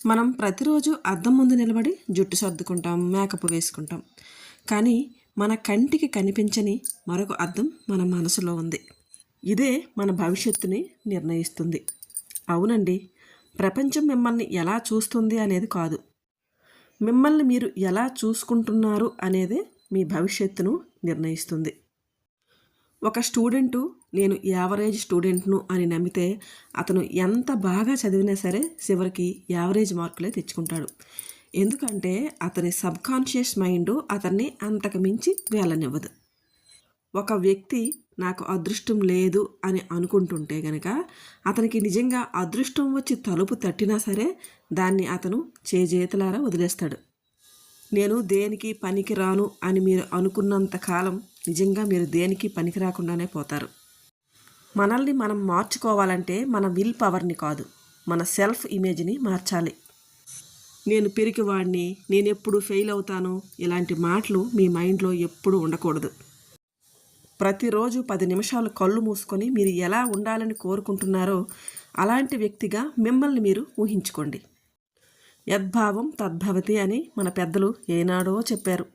మనం ప్రతిరోజు అద్దం ముందు నిలబడి జుట్టు సర్దుకుంటాం, మేకప్ వేసుకుంటాం. కానీ మన కంటికి కనిపించని మరొక అద్దం మన మనసులో ఉంది. ఇదే మన భవిష్యత్తుని నిర్ణయిస్తుంది. అవునండి, ప్రపంచం మిమ్మల్ని ఎలా చూస్తుంది అనేది కాదు, మిమ్మల్ని మీరు ఎలా చూసుకుంటున్నారు అనేదే మీ భవిష్యత్తును నిర్ణయిస్తుంది. ఒక స్టూడెంటు నేను యావరేజ్ స్టూడెంట్ను అని నమ్మితే అతను ఎంత బాగా చదివినా సరే చివరికి యావరేజ్ మార్కులే తెచ్చుకుంటాడు. ఎందుకంటే అతని సబ్కాన్షియస్ మైండ్ అతన్ని అంతకు మించి వెళ్ళనివ్వదు. ఒక వ్యక్తి నాకు అదృష్టం లేదు అని అనుకుంటుంటే గనక అతనికి నిజంగా అదృష్టం వచ్చి తలుపు తట్టినా సరే దాన్ని అతను చేజేతులారా వదిలేస్తాడు. నేను దేనికి పనికి రాను అని మీరు అనుకున్నంత కాలం నిజంగా మీరు దేనికి పనికి రాకుండానే పోతారు. మనల్ని మనం మార్చుకోవాలంటే మన విల్ పవర్ని కాదు, మన సెల్ఫ్ ఇమేజ్ని మార్చాలి. నేను పిరికివాడిని, నేను ఎప్పుడు ఫెయిల్ అవుతాను, ఇలాంటి మాటలు మీ మైండ్లో ఎప్పుడూ ఉండకూడదు. ప్రతిరోజు 10 నిమిషాలు కళ్ళు మూసుకొని మీరు ఎలా ఉండాలని కోరుకుంటున్నారో అలాంటి వ్యక్తిగా మిమ్మల్ని మీరు ఊహించుకోండి. యద్భావం తద్భవతి అని మన పెద్దలు ఏనాడో చెప్పారు.